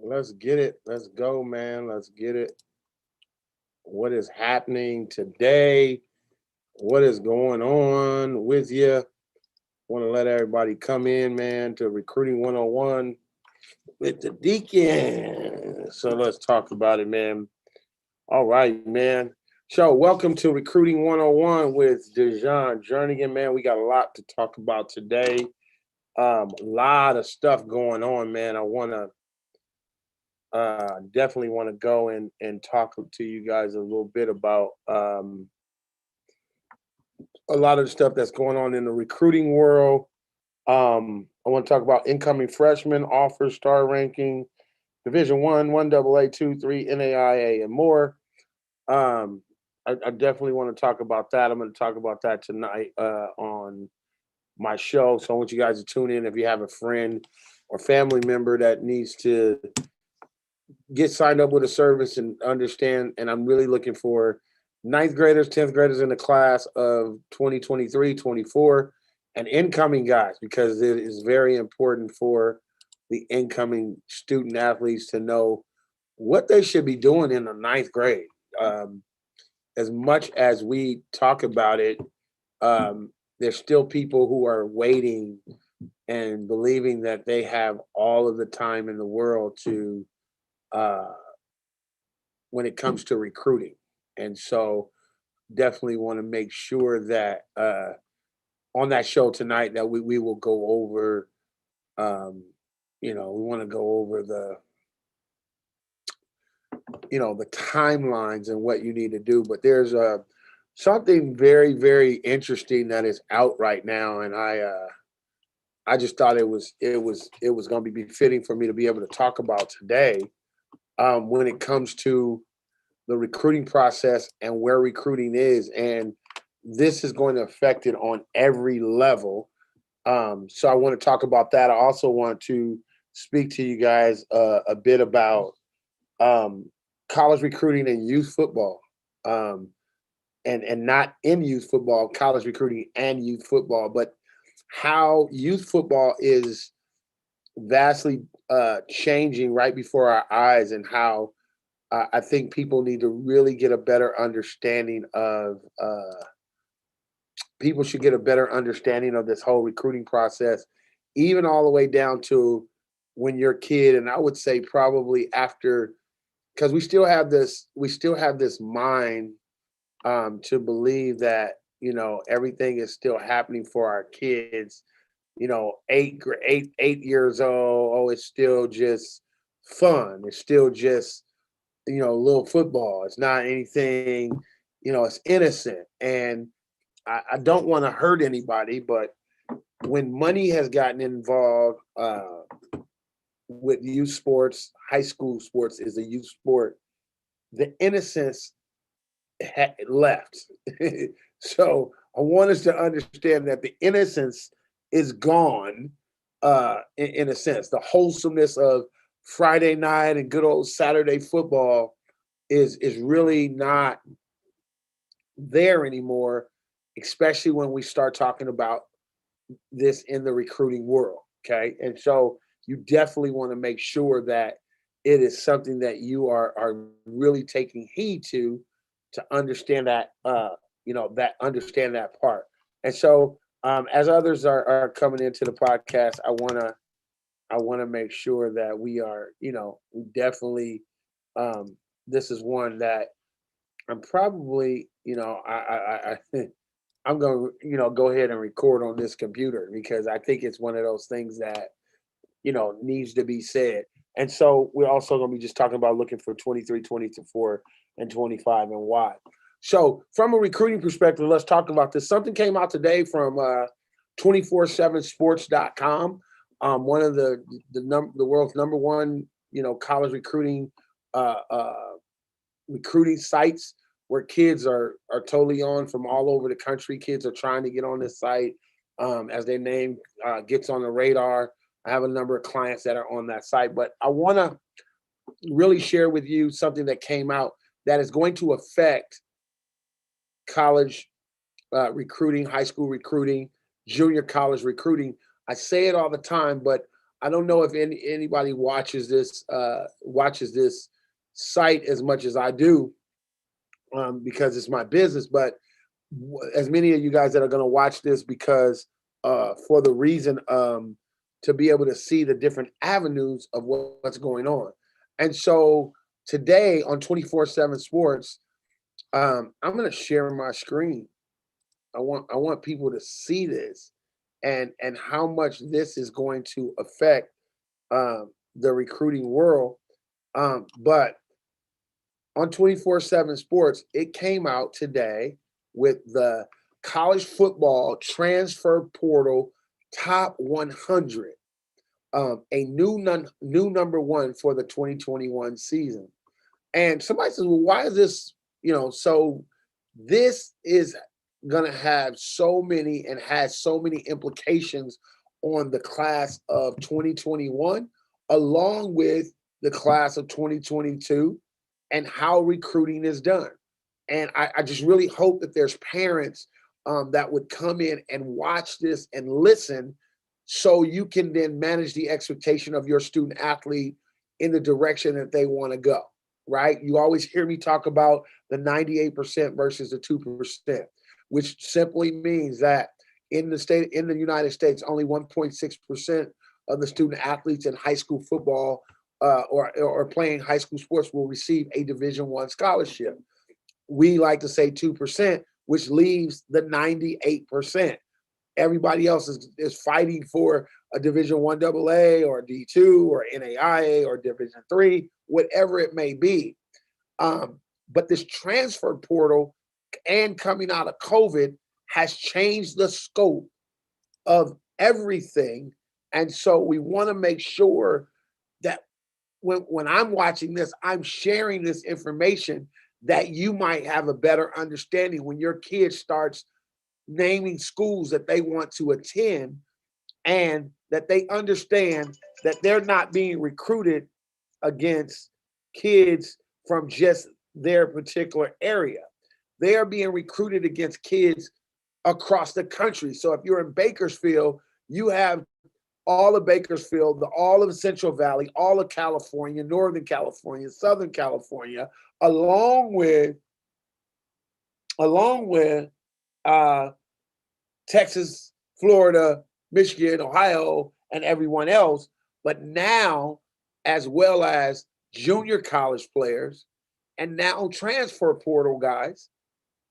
Let's get it. Let's go, man. Let's get it. What is happening today? What is going on with you? Want to let everybody come in, man, to Recruiting 101 with the Deacon. So let's talk about it, man. All right, man. So welcome to Recruiting 101 with Dejan Jernigan, man. We got a lot to talk about today. A lot of stuff going on, man. I want to definitely want to go and talk to you guys a little bit about a lot of the stuff that's going on in the recruiting world. I want to talk about incoming freshmen, offers, star ranking, Division one AA, two, three, NAIA, and more. Um, I definitely want to talk about that. I'm going to talk about that tonight on my show. So I want you guys to tune in if you have a friend or family member that needs to get signed up with a service and understand. And I'm really looking for ninth graders, 10th graders in the class of 2023, 24, and incoming guys, because it is very important for the incoming student athletes to know what they should be doing in the ninth grade. Um, as much as we talk about it, there's still people who are waiting and believing that they have all of the time in the world to uh, when it comes to recruiting. And so definitely want to make sure that on that show tonight that we will go over, um, we want to go over the timelines and what you need to do. But there's something very, very interesting that is out right now. And I just thought it was going to be befitting for me to be able to talk about today when it comes to the recruiting process and where recruiting is. And this is going to affect it on every level. So I want to talk about that. I also want to speak to you guys a bit about um, college recruiting and youth football, um, and not in youth football, college recruiting and youth football, but how youth football is vastly changing right before our eyes, and how I think people need to really get a better understanding of. People should get a better understanding of this whole recruiting process, even all the way down to when you're a kid. And I would say probably after, because we still have this mind to believe that everything is still happening for our kids. 8 years old. Oh, it's still just fun. It's still just a little football. It's not anything. It's innocent, and I don't want to hurt anybody, but when money has gotten involved with youth sports, high school sports is a youth sport, the innocence left. So I want us to understand that the innocence is gone, in a sense. The wholesomeness of Friday night and good old Saturday football is really not there anymore, especially when we start talking about this in the recruiting world. Okay. And so you definitely want to make sure that it is something that you are really taking heed to understand that understand that part. And so as others are coming into the podcast, I want to make sure that we definitely, this is one that I'm probably, I'm going to, go ahead and record on this computer, because I think it's one of those things that, needs to be said. And so we're also going to be just talking about looking for 23, 24, and 25 and why. So from a recruiting perspective, let's talk about this. Something came out today from 247sports.com, one of the world's number one, college uh, uh, recruiting sites, where kids are totally on from all over the country. Kids are trying to get on this site, as their name gets on the radar. I have a number of clients that are on that site, but I want to really share with you something that came out that is going to affect college recruiting, high school recruiting, junior college recruiting. I say it all the time, but I don't know if anybody watches this site as much as I do, because it's my business. But as many of you guys that are going to watch this, because for the reason to be able to see the different avenues of what's going on. And so today on 24/7 Sports, I'm going to share my screen. I want people to see this, and how much this is going to affect the recruiting world. But on 24/7 Sports, it came out today with the college football transfer portal top 100, a new number one for the 2021 season. And somebody says, well, why is this, so this is going to have so many and has so many implications on the class of 2021, along with the class of 2022 and how recruiting is done. And I just really hope that there's parents that would come in and watch this and listen, so you can then manage the expectation of your student athlete in the direction that they want to go, right? You always hear me talk about the 98% versus the 2%, which simply means that in the United States, only 1.6% of the student athletes in high school football or playing high school sports will receive a Division I scholarship. We like to say 2%, which leaves the 98%. Everybody else is fighting for a Division I AA or D2 or NAIA or Division III, whatever it may be. But this transfer portal and coming out of COVID has changed the scope of everything. And so we want to make sure that when I'm watching this, I'm sharing this information that you might have a better understanding when your kid starts naming schools that they want to attend, and that they understand that they're not being recruited against kids from just their particular area. They are being recruited against kids across the country. So if you're in Bakersfield, you have all of Bakersfield, all of Central Valley, all of California, Northern California, Southern California, along with uh, Texas, Florida, Michigan, Ohio, and everyone else. But now, as well as junior college players, and now transfer portal guys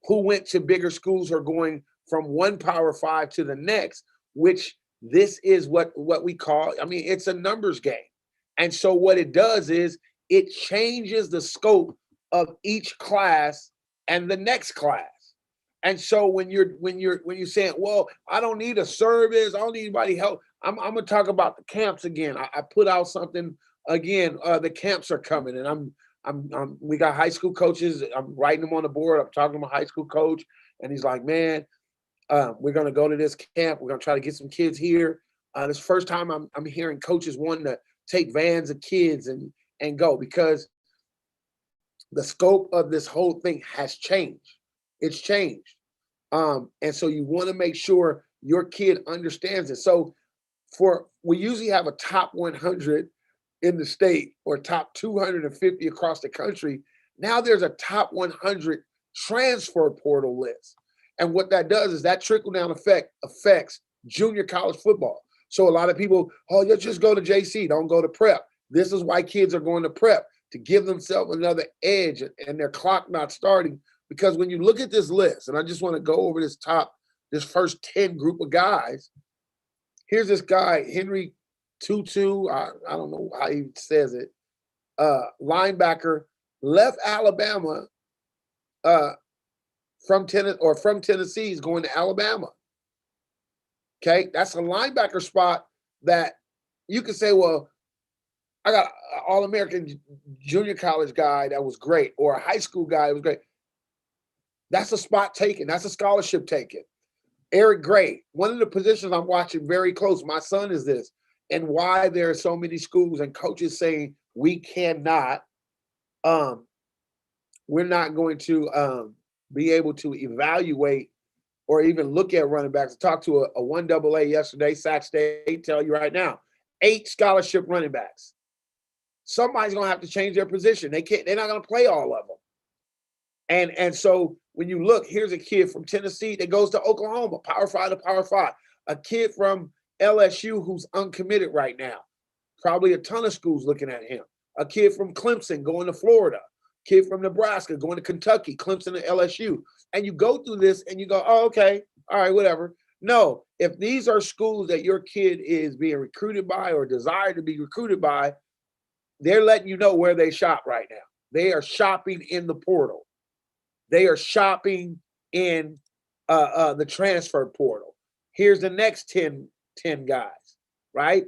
who went to bigger schools are going from one Power Five to the next, which this is what we call, I mean, it's a numbers game. And so what it does is it changes the scope of each class and the next class. And so when you're saying, well, I don't need a service, I don't need anybody help. I'm gonna talk about the camps again. I put out something again. The camps are coming, and we got high school coaches. I'm writing them on the board. I'm talking to my high school coach, and he's like, man, we're gonna go to this camp. We're gonna try to get some kids here. This first time I'm hearing coaches wanting to take vans of kids and go, because the scope of this whole thing has changed. It's changed. And so you want to make sure your kid understands it. So we usually have a top 100 in the state or top 250 across the country. Now there's a top 100 transfer portal list. And what that does is that trickle down effect affects junior college football. So a lot of people, oh, you just go to JC, don't go to prep. This is why kids are going to prep, to give themselves another edge and their clock not starting. Because when you look at this list, and I just want to go over this first 10 group of guys. Here's this guy, Henry Tutu. I don't know how he says it. Linebacker, left Alabama from Tennessee. He's going to Alabama. Okay, that's a linebacker spot that you could say, well, I got an All-American junior college guy that was great, or a high school guy that was great. That's a spot taken. That's a scholarship taken. Eric Gray, one of the positions I'm watching very close. My son is this, and why there are so many schools and coaches saying we cannot, we're not going to be able to evaluate or even look at running backs. I talked to a 1AA yesterday, Sac State, tell you right now, 8 scholarship running backs. Somebody's gonna have to change their position. They're not gonna play all of them. And so when you look, here's a kid from Tennessee that goes to Oklahoma, Power 5 to Power 5. A kid from LSU who's uncommitted right now. Probably a ton of schools looking at him. A kid from Clemson going to Florida. Kid from Nebraska going to Kentucky, Clemson to LSU. And you go through this and you go, oh, okay, all right, whatever. No, if these are schools that your kid is being recruited by or desire to be recruited by, they're letting you know where they shop right now. They are shopping in the portal. They are shopping in the transfer portal. Here's the next 10 guys, right?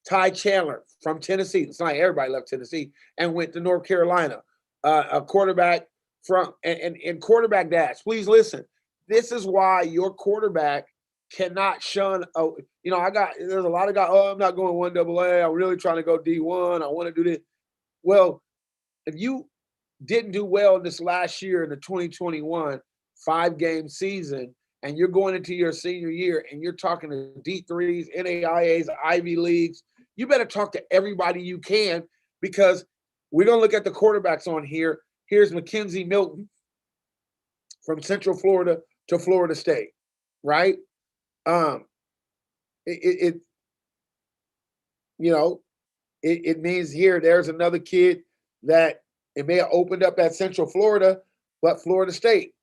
Ty Chandler from Tennessee. It's not everybody left Tennessee and went to North Carolina. A quarterback from and quarterback dash. Please listen. This is why your quarterback cannot shun. There's a lot of guys. Oh, I'm not going 1AA. I'm really trying to go D1. I want to do this. Well, if you didn't do well this last year in the 2021 5-game season, and you're going into your senior year and you're talking to D3s, NAIAs, Ivy Leagues, you better talk to everybody you can, because we're going to look at the quarterbacks on here. Here's Mackenzie Milton from Central Florida to Florida State, right? It means here there's another kid that it may have opened up at Central Florida, but Florida State,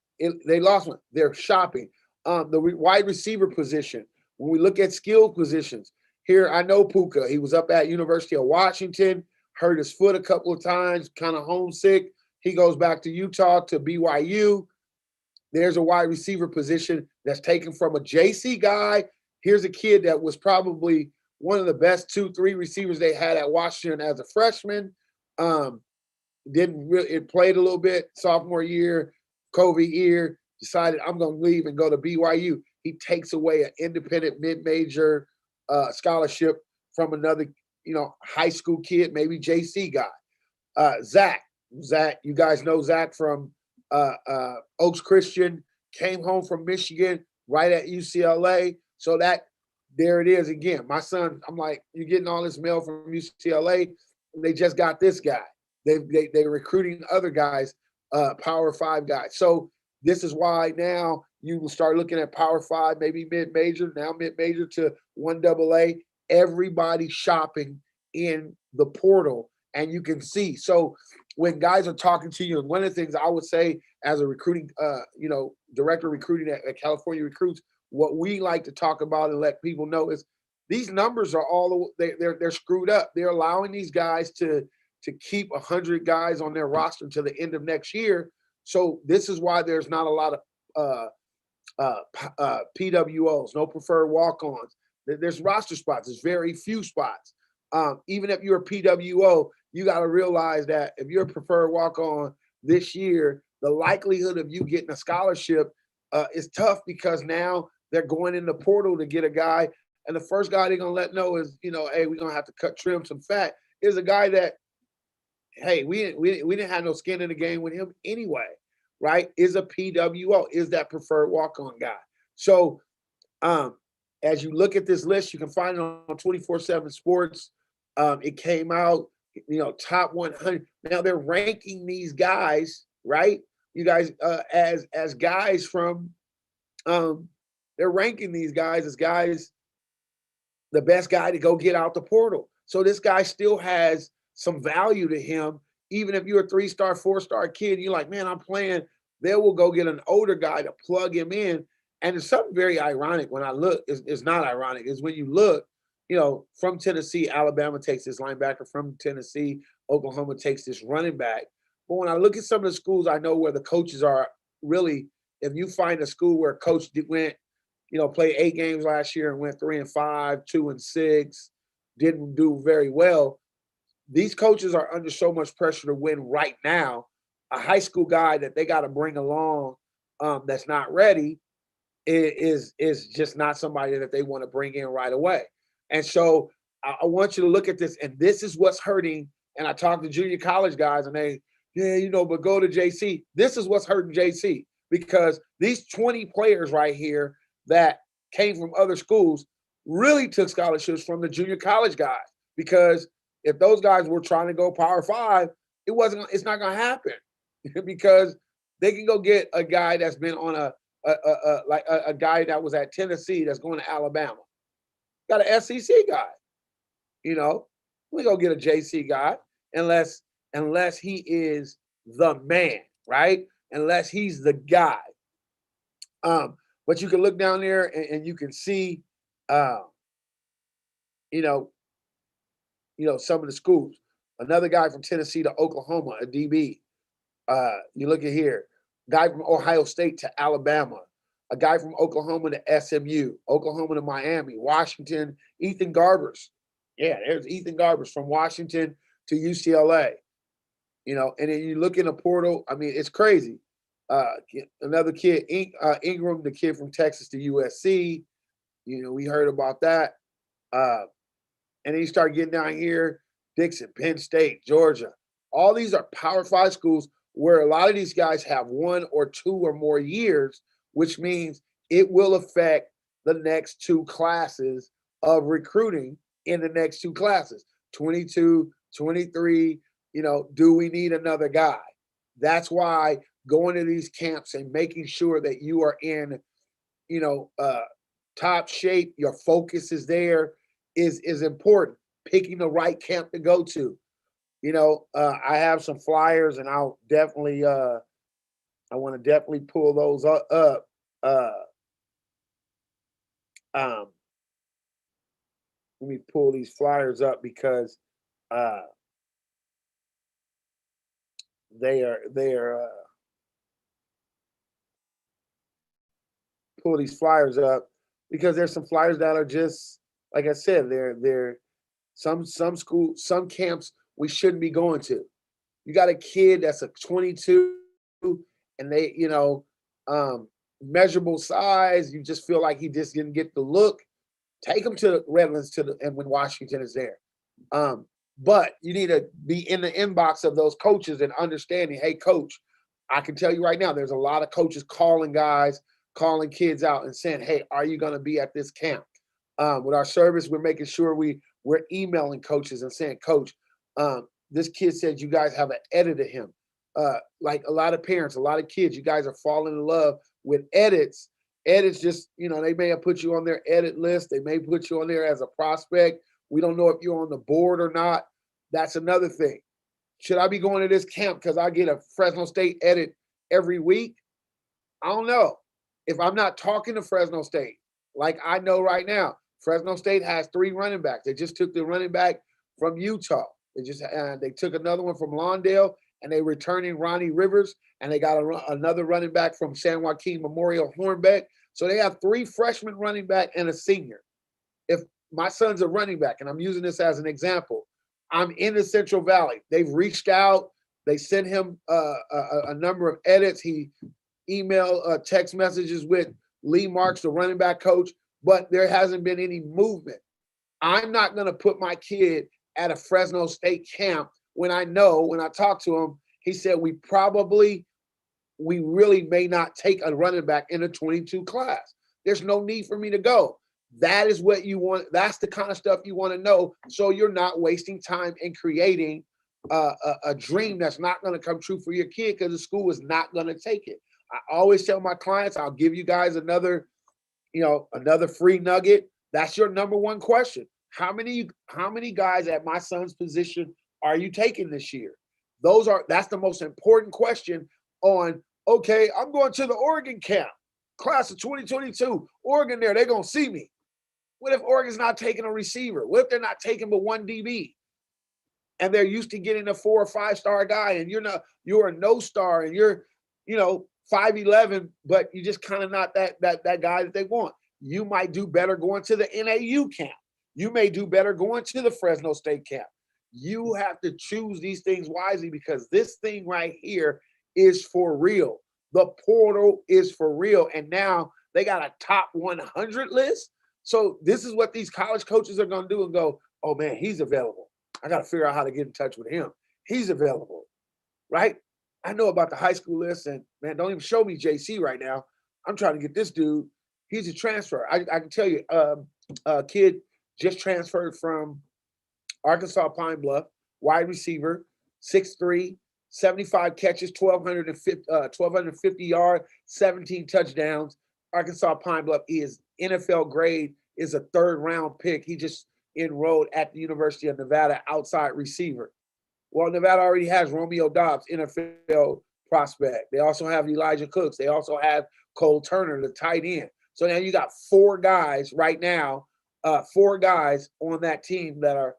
they lost one. They're shopping. The wide receiver position, when we look at skill positions, here I know Puka. He was up at University of Washington, hurt his foot a couple of times, kind of homesick. He goes back to Utah to BYU. There's a wide receiver position that's taken from a JC guy. Here's a kid that was probably one of the best 2-3 receivers they had at Washington as a freshman. It played a little bit sophomore year, COVID year, decided I'm going to leave and go to BYU. He takes away an independent mid-major scholarship from another, high school kid, maybe JC guy. Zach, you guys know Zach from Oaks Christian, came home from Michigan, right at UCLA. So there it is again. My son, I'm like, you're getting all this mail from UCLA. They just got this guy. They're recruiting other guys, Power 5 guys. So this is why now you will start looking at Power 5, maybe mid-major, now mid-major to 1AA. Everybody shopping in the portal, and you can see. So when guys are talking to you, and one of the things I would say as a recruiting, director recruiting at California Recruits, what we like to talk about and let people know is these numbers are they're screwed up. They're allowing these guys to keep 100 guys on their roster to the end of next year. So this is why there's not a lot of PWOs, no preferred walk-ons. There's roster spots. There's very few spots. Even if you're a PWO, you got to realize that if you're a preferred walk-on this year, the likelihood of you getting a scholarship is tough, because now they're going in the portal to get a guy, and the first guy they're going to let know is, hey, we're going to have to trim some fat, is a guy that, hey, we didn't have no skin in the game with him anyway, right? Is a PWO, is that preferred walk-on guy. So as you look at this list, you can find it on 24/7 Sports. It came out, top 100. Now they're ranking these guys, right? You guys, as guys from, they're ranking these guys as guys, the best guy to go get out the portal. So this guy still has some value to him. Even if you're a 3-star, 4-star kid, you're like, man, I'm playing. They will go get an older guy to plug him in. And it's something very ironic when I look. It's not ironic. It's when you look, from Tennessee, Alabama takes this linebacker. From Tennessee, Oklahoma takes this running back. But when I look at some of the schools, I know where the coaches are really, if you find a school where a coach went, played 8 games last year and went 3-5, 2-6, didn't do very well. These coaches are under so much pressure to win right now. A high school guy that they got to bring along that's not ready is just not somebody that they want to bring in right away. And so I want you to look at this, and this is what's hurting. And I talk to junior college guys, and they, but go to JC. This is what's hurting JC, because these 20 players right here that came from other schools really took scholarships from the junior college guys. because if those guys were trying to go Power Five, it's not going to happen because they can go get a guy that's been on a guy that was at Tennessee that's going to Alabama. Got an SEC guy, you know. We go get a JC guy unless he is the man, right? Unless he's the guy. But you can look down there and you can see, uh, you know, some of the schools. Another guy from Tennessee to Oklahoma, a DB. You look at here, guy from Ohio State to Alabama, a guy from Oklahoma to SMU, Oklahoma to Miami, Washington, Ethan Garbers. Yeah, there's Ethan Garbers from Washington to UCLA. And then you look in the portal. I mean, it's crazy. Another kid, Ingram, the kid from Texas to USC. We heard about that. And then you start getting down here, Dixon, Penn State, Georgia. All these are Power Five schools where a lot of these guys have 1 or 2 or more years, which means it will affect the next 2 classes of recruiting in the next 2 classes, 22, 23. Do we need another guy? That's why going to these camps and making sure that you are in, top shape, your focus is there, is important. Picking the right camp to go to. I have some flyers, and I'll definitely, I want to definitely pull those up. Let me pull these flyers up because they are pull these flyers up because there's some flyers that are just like I said, they're some camps we shouldn't be going to. You got a kid that's a 22 and they, measurable size. You just feel like he just didn't get the look. Take him to Redlands and when Washington is there. But you need to be in the inbox of those coaches and understanding, hey, coach, I can tell you right now, there's a lot of coaches calling kids out and saying, hey, are you going to be at this camp? With our service, we're making sure we're emailing coaches and saying, coach, this kid said you guys have an edit of him. Like a lot of parents, a lot of kids, you guys are falling in love with edits. Edits just, they may have put you on their edit list. They may put you on there as a prospect. We don't know if you're on the board or not. That's another thing. Should I be going to this camp because I get a Fresno State edit every week? I don't know. If I'm not talking to Fresno State, like I know right now, Fresno State has 3 running backs. They just took the running back from Utah. They took another one from Lawndale, and they returning Ronnie Rivers, and they got another running back from San Joaquin Memorial, Hornbeck. So they have 3 freshmen running back and a senior. If my son's a running back, and I'm using this as an example, I'm in the Central Valley. They've reached out. They sent him a number of edits. He emailed text messages with Lee Marks, the running back coach, but there hasn't been any movement. I'm not going to put my kid at a Fresno State camp when I talk to him, he said we really may not take a running back in a 22 class. There's no need for me to go. That is what you want. That's the kind of stuff you want to know. So you're not wasting time in creating a dream that's not going to come true for your kid because the school is not going to take it. I always tell my clients, I'll give you guys another free nugget. That's your number one question. How many guys at my son's position are you taking this year? That's the most important question on, okay, I'm going to the Oregon camp, class of 2022, Oregon there, they're going to see me. What if Oregon's not taking a receiver? What if they're not taking but 1 DB? And they're used to getting a 4 or 5 star guy, and you're a no star, and you're, 5'11", but you just kind of not that guy that they want. You might do better going to the NAU camp. You may do better going to the Fresno State camp. You have to choose these things wisely because this thing right here is for real. The portal is for real. And now they got a top 100 list. So this is what these college coaches are going to do and go, oh, man, he's available. I got to figure out how to get in touch with him. He's available, right? I know about the high school list, and, man, don't even show me JC right now. I'm trying to get this dude. He's a transfer. I can tell you, a kid just transferred from Arkansas Pine Bluff, wide receiver, 6'3", 75 catches, 1,250 yards, 17 touchdowns. Arkansas Pine Bluff is NFL grade, is a third-round pick. He just enrolled at the University of Nevada, outside receiver. Well, Nevada already has Romeo Dobbs, NFL prospect. They also have Elijah Cooks. They also have Cole Turner, the tight end. So now you got four guys right now, four guys on that team that are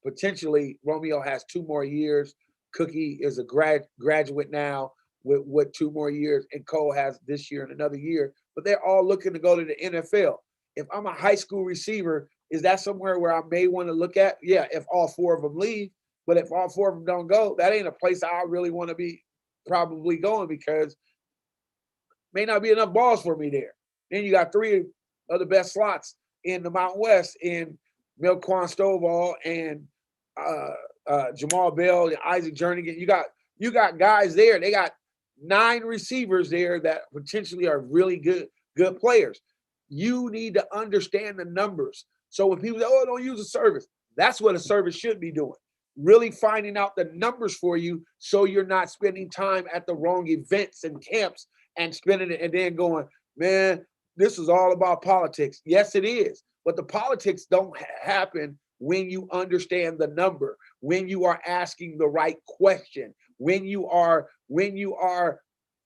potentially. Romeo has 2 more years. Cookie is a graduate now with 2 more years, and Cole has this year and another year. But they're all looking to go to the NFL. If I'm a high school receiver, is that somewhere where I may want to look at? Yeah, if all 4 of them leave. But if all 4 of them don't go, that ain't a place I really want to be probably going, because may not be enough balls for me there. Then you got 3 of the best slots in the Mountain West in Milquan Stovall and Jamal Bell and Isaac Jernigan. You got guys there. They got 9 receivers there that potentially are really good players. You need to understand the numbers. So when people say, "Oh, don't use a service," that's what a service should be doing. Really finding out the numbers for you, so you're not spending time at the wrong events and camps and spending it and then going, "Man, this is all about politics." Yes, it is. But the politics don't happen when you understand the number, when you are asking the right question, when you are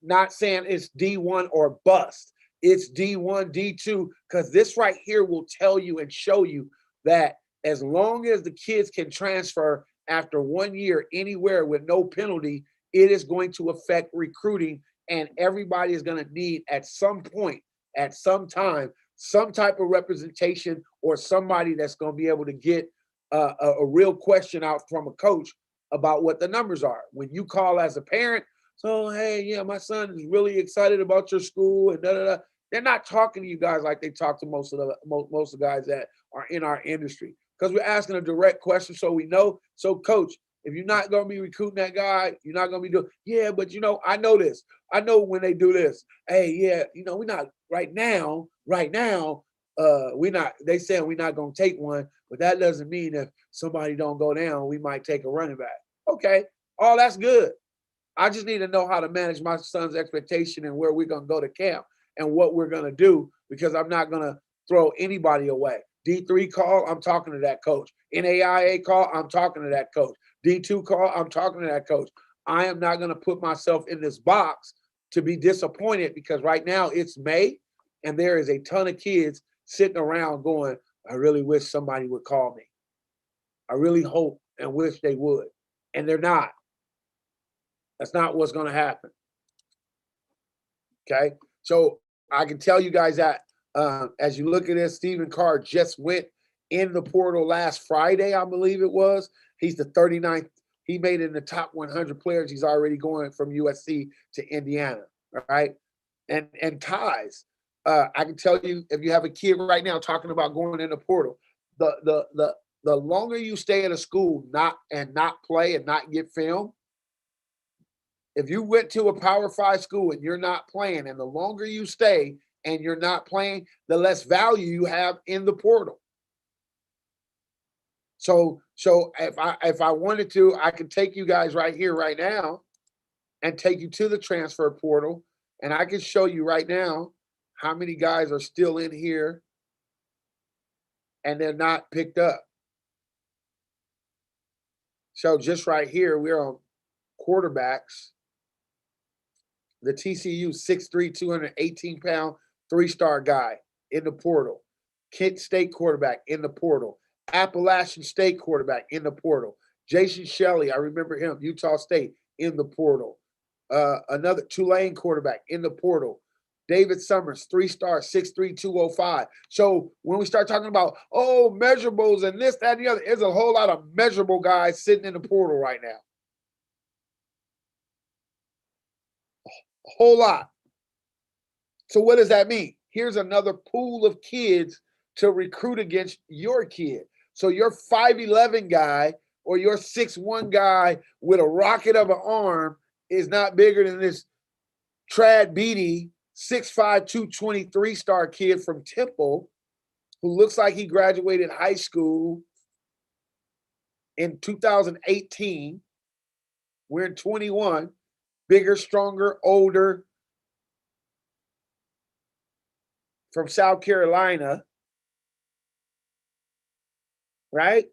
not saying it's D1 or bust. It's D1, D2, because this right here will tell you and show you that as long as the kids can transfer after 1 year anywhere with no penalty, it is going to affect recruiting, and everybody is going to need at some point, at some time, some type of representation or somebody that's going to be able to get a real question out from a coach about what the numbers are. When you call as a parent, so, "Hey, yeah, my son is really excited about your school," and da da da. They're not talking to you guys like they talk to most of the guys that are in our industry, because we're asking a direct question so we know. So, coach, if you're not going to be recruiting that guy, you're not going to be doing, "Yeah, but I know this. I know when they do this. Hey, yeah, we're not right now, we're not, they saying we're not going to take one, but that doesn't mean if somebody don't go down, we might take a running back." Okay, all that's good. I just need to know how to manage my son's expectation and where we're going to go to camp and what we're going to do, because I'm not going to throw anybody away. D3 call, I'm talking to that coach. NAIA call, I'm talking to that coach. D2 call, I'm talking to that coach. I am not going to put myself in this box to be disappointed, because right now it's May and there is a ton of kids sitting around going, "I really wish somebody would call me. I really hope and wish they would." And they're not. That's not what's going to happen. Okay. So I can tell you guys that as you look at this, Stephen Carr just went in the portal last Friday, I believe it was. He's the 39th. He made it in the top 100 players. He's already going from USC to Indiana. Right. And ties. I can tell you, if you have a kid right now talking about going in the portal, the longer you stay at a school not play and not get film, if you went to a Power 5 school and you're not playing, and the longer you stay and you're not playing, the less value you have in the portal. So if I wanted to, I could take you guys right here, right now, and take you to the transfer portal, and I can show you right now how many guys are still in here and they're not picked up. So just right here, we're on quarterbacks. The TCU 6'3", 218-pound, 3-star guy in the portal. Kent State quarterback in the portal. Appalachian State quarterback in the portal. Jason Shelley, I remember him, Utah State, in the portal. Another Tulane quarterback in the portal. David Summers, 3-star, 6'3", 205. So when we start talking about, measurables and this, that, and the other, there's a whole lot of measurable guys sitting in the portal right now. A whole lot. So what does that mean? Here's another pool of kids to recruit against your kid. So your 5'11" guy or your 6'1" guy with a rocket of an arm is not bigger than this Trad Beatty 6'5", 223-star kid from Temple who looks like he graduated high school in 2018. We're in 21. Bigger, stronger, older, from South Carolina, right?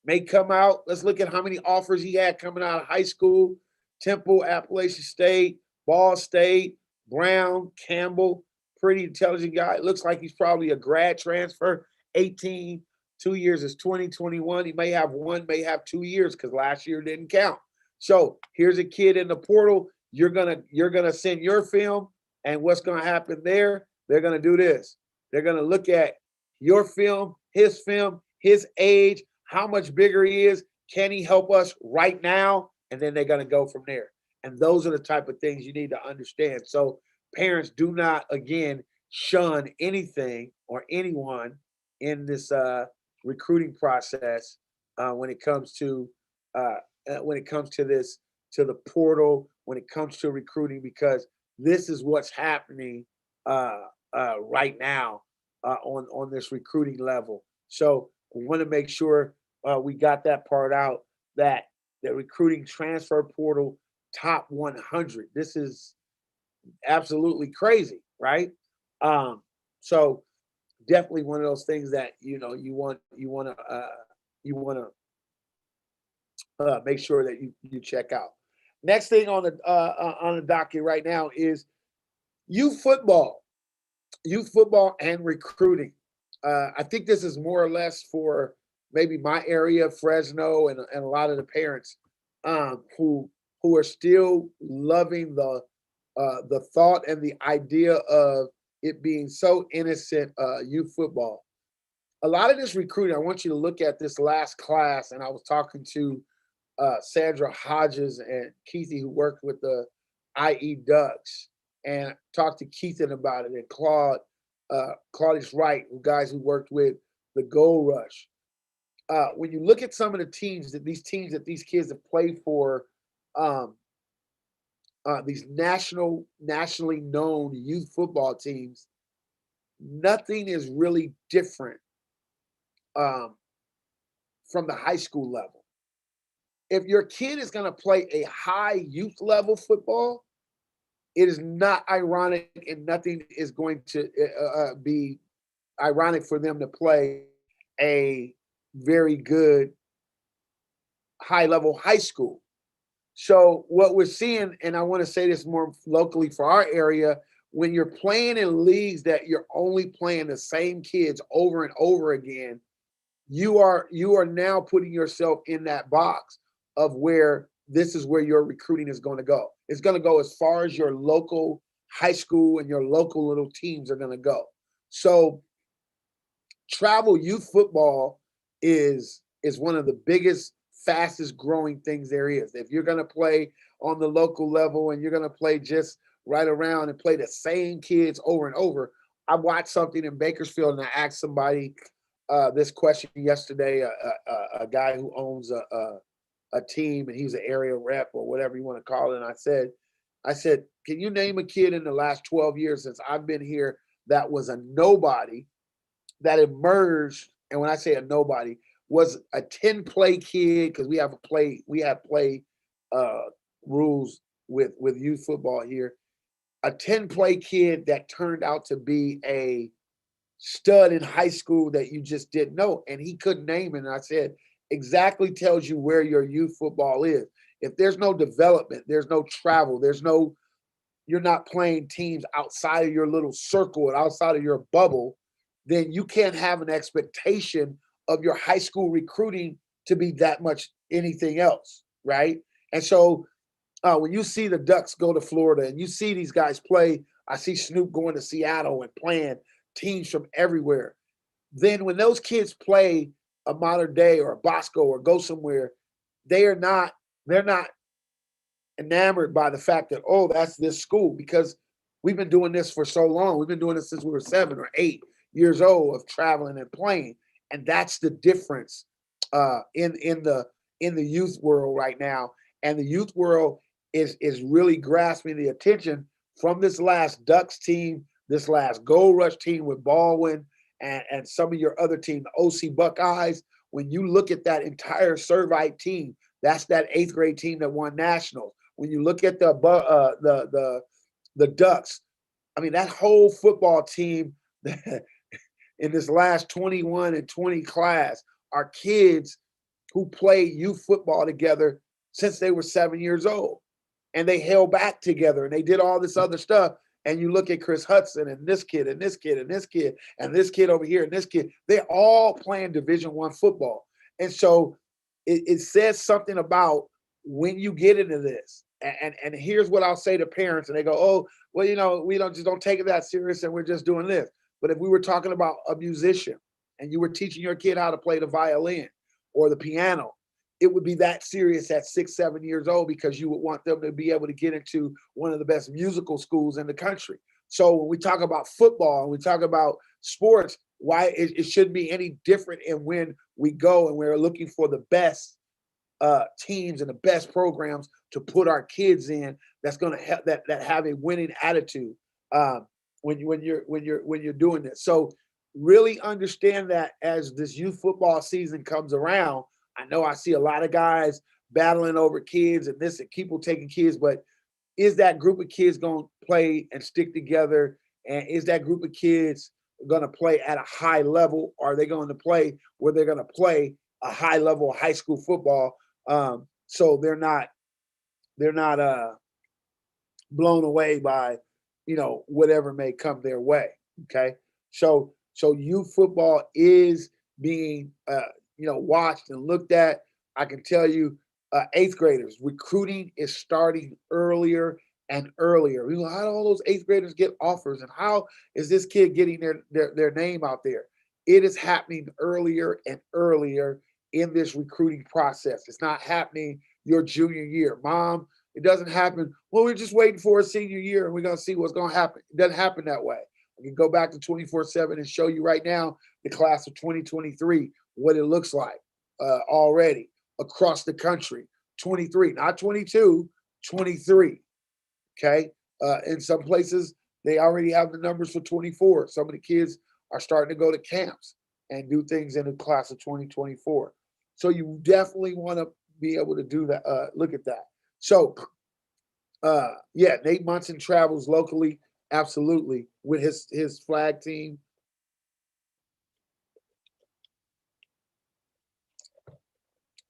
May come out. Let's look at how many offers he had coming out of high school. Temple, Appalachian State, Ball State, Brown, Campbell. Pretty intelligent guy. It looks like he's probably a grad transfer. 18, 2 years is 2021. He may have one, may have 2 years because last year didn't count. So here's a kid in the portal. You're gonna send your film, and what's gonna happen there? They're gonna do this. They're gonna look at your film, his age, how much bigger he is. Can he help us right now? And then they're going to go from there. And those are the type of things you need to understand. So parents, do not, again, shun anything or anyone in this recruiting process when it comes to this, to the portal, when it comes to recruiting, because this is what's happening right now on this recruiting level. So we want to make sure we got that part out, that the recruiting transfer portal top 100. This is absolutely crazy, right? So definitely one of those things that you want to make sure that you check out. Next thing on the docket right now is youth football, and recruiting. I think this is more or less for maybe my area, Fresno, and a lot of the parents who are still loving the thought and the idea of it being so innocent. Youth football. A lot of this recruiting. I want you to look at this last class, and I was talking to Sandra Hodges and Keithy, who worked with the IE Ducks, and talked to Keithan about it, and Claudius Wright, guys who worked with the Gold Rush. When you look at some of the teams that these kids have played for, um, these nationally known youth football teams, nothing is really different um, from the high school level. If your kid is going to play a high youth level football, it is not ironic, and nothing is going to be ironic for them to play a very good high level high school. So what we're seeing, and I want to say this more locally for our area, when you're playing in leagues that you're only playing the same kids over and over again, you are now putting yourself in that box of where this is where your recruiting is going to go. It's going to go as far as your local high school and your local little teams are going to go. So travel youth football is one of the biggest, fastest growing things there is. If you're going to play on the local level and you're going to play just right around and play the same kids over and over. I watched something in Bakersfield, and I asked somebody this question yesterday, a guy who owns a team, and he's an area rep or whatever you want to call it. And I said, can you name a kid in the last 12 years since I've been here that was a nobody that emerged? And when I say a nobody, was a 10 play kid, because we have play uh, rules with youth football here. A 10 play kid that turned out to be a stud in high school that you just didn't know, and he couldn't name it. And I said, exactly tells you where your youth football is. If there's no development, there's no travel, you're not playing teams outside of your little circle and outside of your bubble, then you can't have an expectation of your high school recruiting to be that much anything else, right? And so when you see the Ducks go to Florida and you see these guys play, I see Snoop going to Seattle and playing teams from everywhere. Then when those kids play a Modern Day or a Bosco or go somewhere, they're not enamored by the fact that, oh, that's this school, because we've been doing this for so long. We've been doing this since we were 7 or 8 years old of traveling and playing, and that's the difference in the youth world right now. And the youth world is really grasping the attention from this last Ducks team, this last Gold Rush team with Baldwin, and some of your other team, the OC Buckeyes. when you look at that entire Servite team, that's that 8th grade team that won nationals. When you look at the Ducks, I mean, that whole football team in this last 21 and 20 class are kids who played youth football together since they were 7 years old. And they held back together and they did all this other stuff. And you look at Chris Hudson and this kid and this kid and this kid and this kid over here and this kid, they're all playing Division I football. And so it says something about when you get into this. And here's what I'll say to parents, and they go, oh, well, we don't take it that serious and we're just doing this. But if we were talking about a musician and you were teaching your kid how to play the violin or the piano, it would be that serious at 6, 7 years old, because you would want them to be able to get into one of the best musical schools in the country. So when we talk about football and we talk about sports, why it shouldn't be any different in when we go and we're looking for the best teams and the best programs to put our kids in. That's going to help that have a winning attitude when you're doing this. So really understand that as this youth football season comes around. I know I see a lot of guys battling over kids and this and people taking kids, but is that group of kids going to play and stick together? And is that group of kids going to play at a high level? Or are they going to play where they're going to play a high level high school football? So they're not blown away by, whatever may come their way. Okay. So youth football is being, watched and looked at. I can tell you, 8th graders recruiting is starting earlier and earlier. How do all those 8th graders get offers, and how is this kid getting their name out there? It is happening earlier and earlier in this recruiting process. It's not happening your junior year. Mom, it doesn't happen. Well, we're just waiting for a senior year and we're going to see what's going to happen. It doesn't happen that way. I can go back to 24/7 and show you right now the class of 2023, what it looks like already across the country. 23, not 22, 23. Okay. In some places, they already have the numbers for 24. Some of the kids are starting to go to camps and do things in the class of 2024. So you definitely want to be able to do that. Look at that. So, Nate Munson travels locally, absolutely, with his flag team.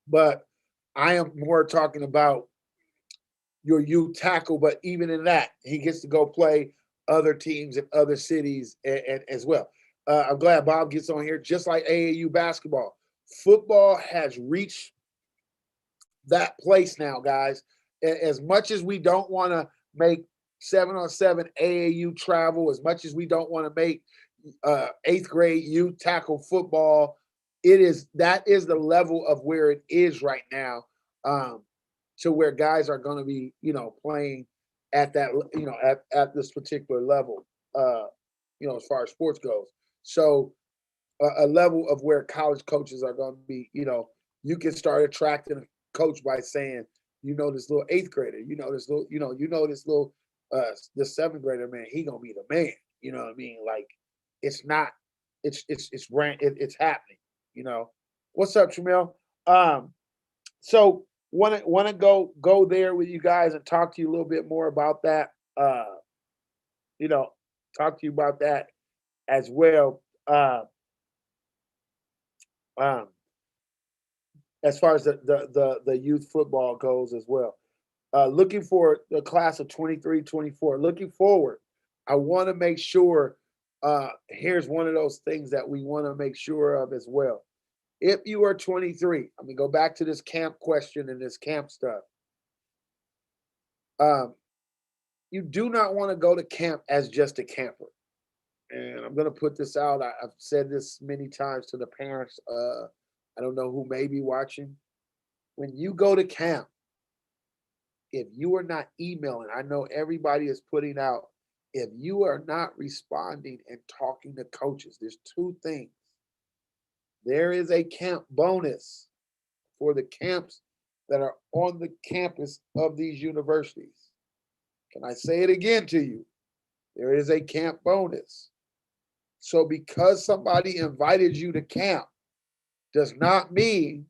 But I am more talking about your youth tackle. But even in that, he gets to go play other teams in other cities and as well. I'm glad Bob gets on here, just like AAU basketball. Football has reached that place now, guys. As much as we don't want to make 7-on-7 AAU travel, as much as we don't want to make 8th grade youth tackle football, that is the level of where it is right now, to where guys are going to be, playing at that, at this particular level, as far as sports goes. So a level of where college coaches are going to be, you can start attracting a coach by saying, this little 8th grader, this little, this 7th grader, man, he gonna be the man. You know what I mean? Like, it's not, it's happening. What's up, Tramel? So want to go there with you guys and talk to you a little bit more about that. Talk to you about that as well. Um, as far as the youth football goes as well. Looking for the class of 23, 24. Looking forward, I want to make sure, here's one of those things that we want to make sure of as well. If you are 23, I'm going to go back to this camp question and this camp stuff. You do not want to go to camp as just a camper. And I'm going to put this out. I've said this many times to the parents. I don't know who may be watching. When you go to camp, if you are not emailing, I know everybody is putting out, if you are not responding and talking to coaches, there's two things. There is a camp bonus for the camps that are on the campus of these universities. Can I say it again to you? There is a camp bonus. So because somebody invited you to camp, does not mean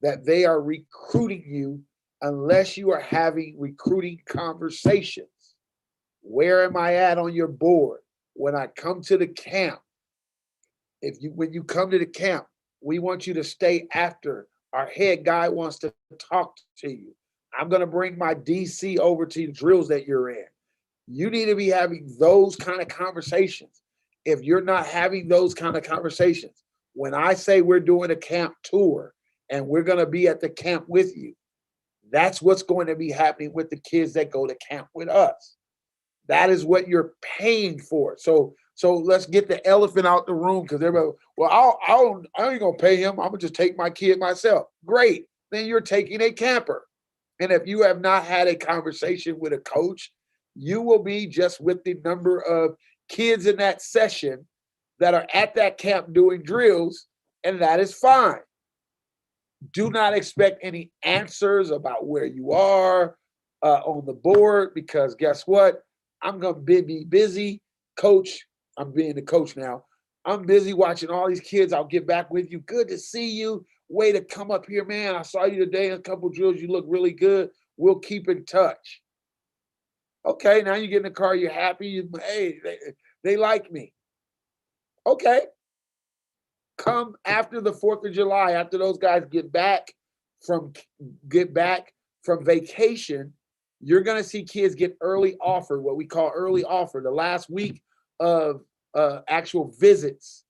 that they are recruiting you unless you are having recruiting conversations. Where am I at on your board? When I come to the camp, when you come to the camp, we want you to stay after. Our head guy wants to talk to you. I'm going to bring my DC over to the drills that you're in. You need to be having those kind of conversations. If you're not having those kind of conversations, when I say we're doing a camp tour and we're going to be at the camp with you, that's what's going to be happening with the kids that go to camp with us. That is what you're paying for. So let's get the elephant out the room because everybody, well, I ain't gonna pay him. I'm gonna just take my kid myself. Great. Then you're taking a camper. And if you have not had a conversation with a coach, you will be just with the number of kids in that session that are at that camp doing drills, and that is fine. Do not expect any answers about where you are on the board because guess what? I'm going to be busy. Coach, I'm being the coach now. I'm busy watching all these kids. I'll get back with you. Good to see you. Way to come up here, man. I saw you today in a couple drills. You look really good. We'll keep in touch. Okay, now you get in the car. You're happy. Hey, they like me. Okay. Come after the 4th of July, after those guys from get back from vacation, you're going to see kids get early offer, what we call early offer. The last week of actual visits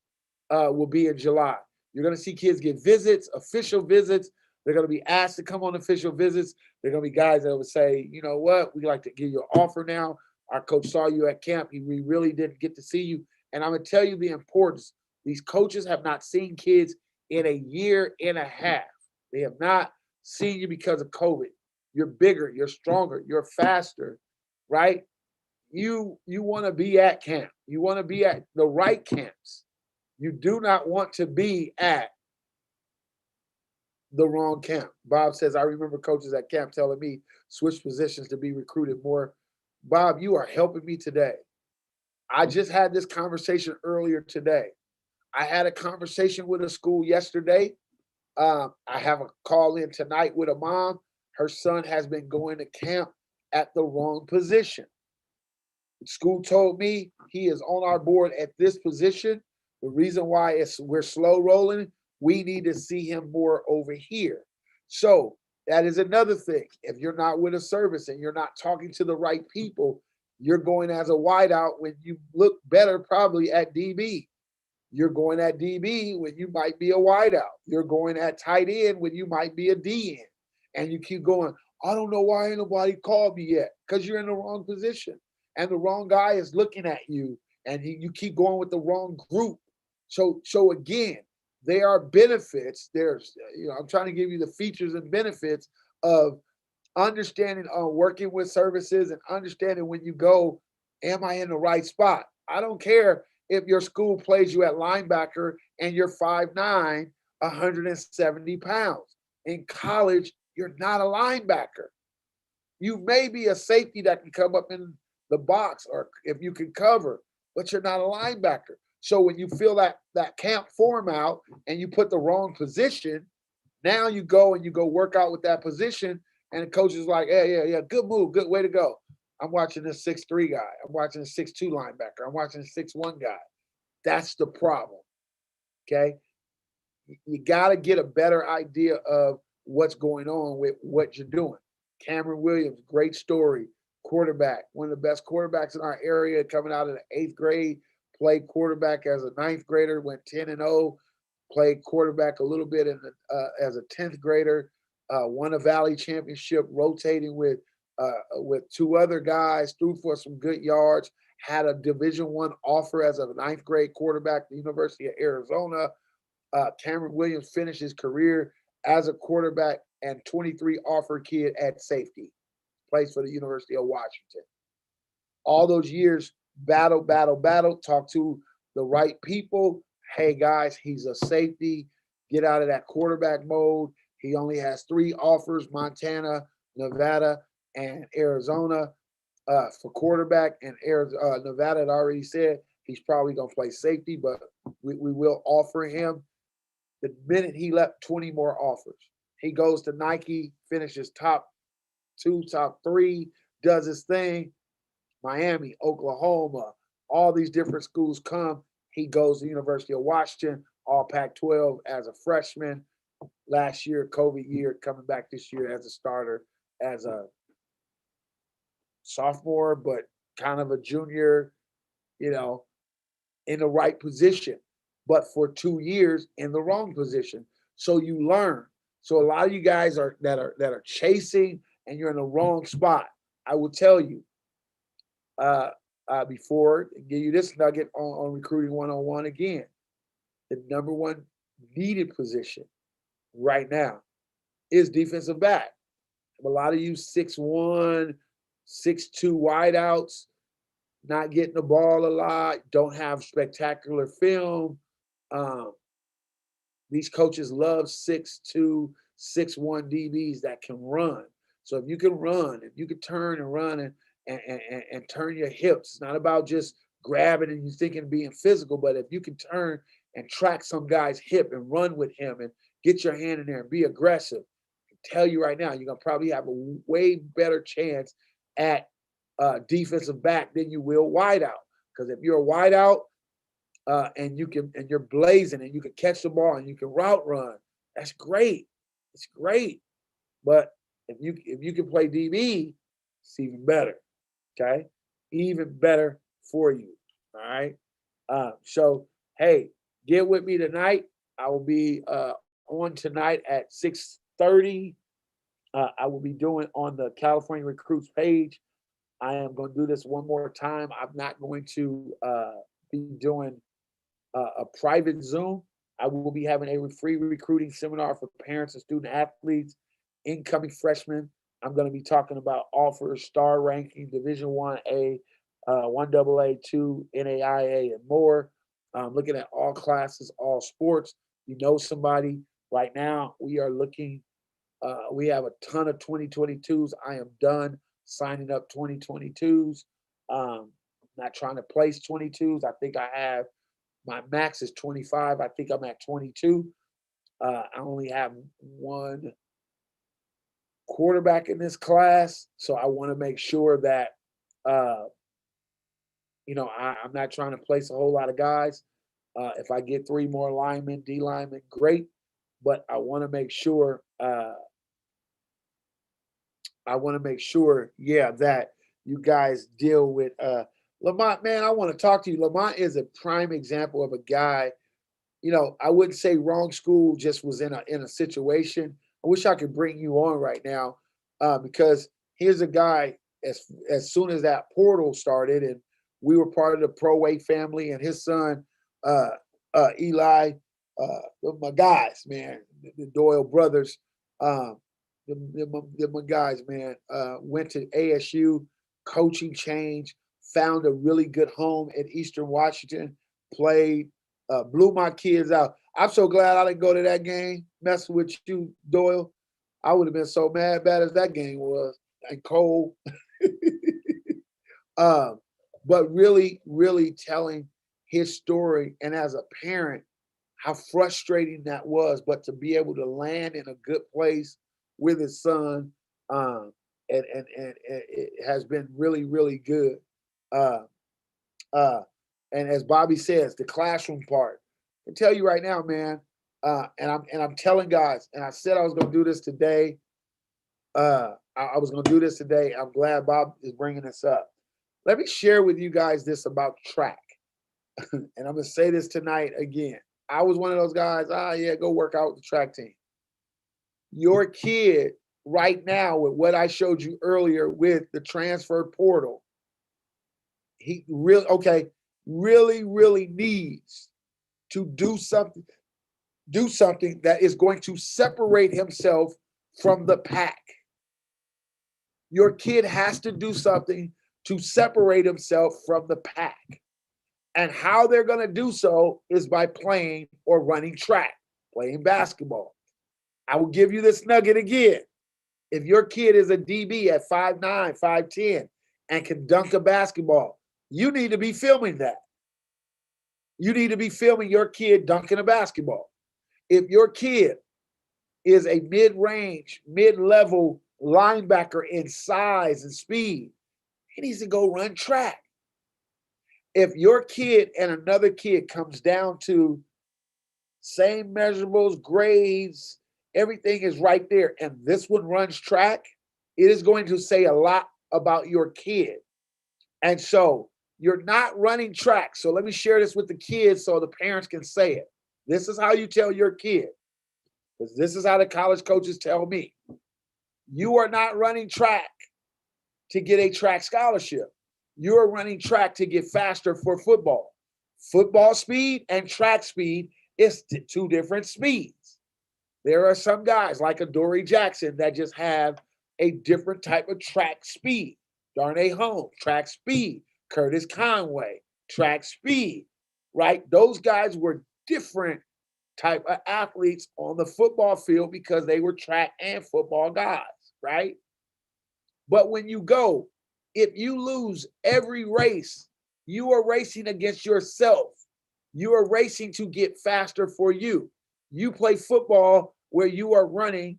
will be in July. You're going to see kids get visits, official visits. They're going to be asked to come on official visits. They're going to be guys that would say, you know what, we'd like to give you an offer now. Our coach saw you at camp. We really didn't get to see you. And I'm going to tell you the importance. These coaches have not seen kids in a year and a half. They have not seen you because of COVID. You're bigger, you're stronger, you're faster, right? You want to be at camp. You want to be at the right camps. You do not want to be at the wrong camp. Bob says, I remember coaches at camp telling me switch positions to be recruited more. Bob, you are helping me today. I just had this conversation earlier today. I had a conversation with a school yesterday. I have a call in tonight with a mom. Her son has been going to camp at the wrong position. School told me he is on our board at this position. The reason why we're slow rolling, we need to see him more over here. So that is another thing. If you're not with a service and you're not talking to the right people, you're going as a wideout when you look better probably at DB. You're going at DB when you might be a wideout. You're going at tight end when you might be a DN. And you keep going, I don't know why ain't nobody called me yet, because you're in the wrong position. And the wrong guy is looking at you, and you keep going with the wrong group. So again, there are benefits. I'm trying to give you the features and benefits of understanding working with services and understanding when you go, am I in the right spot? I don't care if your school plays you at linebacker and you're 5'9", 170 pounds. In college, you're not a linebacker. You may be a safety that can come up in the box or if you can cover, but you're not a linebacker. So when you fill that camp form out and you put the wrong position, now you go work out with that position, and the coach is like, yeah, good move, good way to go. I'm watching this 6'3" guy. I'm watching a 6'2" linebacker. I'm watching a 6'1" guy. That's the problem. Okay. You got to get a better idea of what's going on with what you're doing. Cameron Williams, great story. Quarterback, one of the best quarterbacks in our area, coming out of the 8th grade, played quarterback as a 9th grader, went 10-0, played quarterback a little bit as a 10th grader, won a Valley championship, rotating with 2 other guys, threw for some good yards, had a Division I offer as a 9th grade quarterback at the University of Arizona. Cameron Williams finished his career as a quarterback and 23 offer kid at safety. Plays for the University of Washington. All those years, battle, talk to the right people. Hey, guys, he's a safety. Get out of that quarterback mode. He only has 3 offers, Montana, Nevada, and Arizona for quarterback. And Nevada had already said he's probably going to play safety, but we will offer him. The minute he left, 20 more offers. He goes to Nike, finishes top two, top three, does his thing. Miami, Oklahoma, all these different schools come. He goes to the University of Washington, all Pac 12 as a freshman. Last year, COVID year, coming back this year as a starter, as a sophomore, but kind of a junior, you know, in the right position, but for 2 years in the wrong position. So you learn. So a lot of you guys that are chasing and you're in the wrong spot. I will tell you, uh, before give you this nugget on recruiting 101 again. The number one needed position right now is defensive back. A lot of you 6'1", 6'2" wideouts, not getting the ball a lot, don't have spectacular film. Um, these coaches love 6'2", 6'1" DBs that can run. So if you can run, if you can turn and run and turn your hips, it's not about just grabbing and you thinking being physical, but if you can turn and track some guy's hip and run with him and get your hand in there and be aggressive, I can tell you right now, you're gonna probably have a way better chance at defensive back than you will wideout. Because if you're a wideout and you're blazing and you can catch the ball and you can route run, that's great. It's great. But if you can play DB, it's even better. Okay, even better for you. All right. So hey, get with me tonight. I will be on tonight at 6:30. I will be doing on the California Recruits page. I am going to do this one more time. I'm not going to be doing a private Zoom. I will be having a free recruiting seminar for parents and student athletes, incoming freshmen. I'm going to be talking about offers, star ranking, Division 1A, 1AA, 2, NAIA, and more. Looking at all classes, all sports. You know somebody. Right now, we are looking. We have a ton of 2022s. I am done signing up 2022s. Not trying to place 22s. I think I have my max is 25. I think I'm at 22. I only have one quarterback in this class, so I want to make sure that uh, I'm not trying to place a whole lot of guys. If I get three more linemen, D linemen, great. But I want to make sure, yeah, that you guys deal with Lamont. Man, I want to talk to you. Lamont is a prime example of a guy. I wouldn't say wrong school, just was in a situation. I wish I could bring you on right now, because here's a guy. As soon as that portal started, and we were part of the Pro Way family, and his son, uh, Eli, my guys, man, the Doyle brothers. Um, my guys, man, went to ASU, coaching change, found a really good home at Eastern Washington, played, blew my kids out. I'm so glad I didn't go to that game, messing with you, Doyle. I would have been so mad, bad as that game was, and cold. um, but really, really telling his story, and as a parent, how frustrating that was, but to be able to land in a good place with his son, um, and it has been really, really good. Uh, uh, and as Bobby says, the classroom part. I can tell you right now, man. And I'm telling guys, and I said I was going to do this today. I was going to do this today. I'm glad Bob is bringing this up. Let me share with you guys this about track, and I'm going to say this tonight again. I was one of those guys. Yeah, go work out with the track team. Your kid right now, with what I showed you earlier with the transfer portal, he really needs to do something that is going to separate himself from the pack. Your kid has to do something to separate himself from the pack. And how they're going to do so is by playing or running track, playing basketball. I will give you this nugget again. If your kid is a DB at 5'9", 5'10", and can dunk a basketball, you need to be filming that. You need to be filming your kid dunking a basketball. If your kid is a mid-range, mid-level linebacker in size and speed, he needs to go run track. If your kid and another kid comes down to same measurables, grades, everything is right there, and this one runs track, it is going to say a lot about your kid. And so you're not running track. So let me share this with the kids so the parents can say it. This is how you tell your kid, because this is how the college coaches tell me. You are not running track to get a track scholarship. You are running track to get faster for football. Football speed and track speed is two different speeds. There are some guys like a Dory Jackson that just have a different type of track speed. Darnay Holmes, track speed. Curtis Conway, track speed, right? Those guys were different type of athletes on the football field because they were track and football guys, right? But when you go, if you lose every race, you are racing against yourself. You are racing to get faster for you. You play football where you are running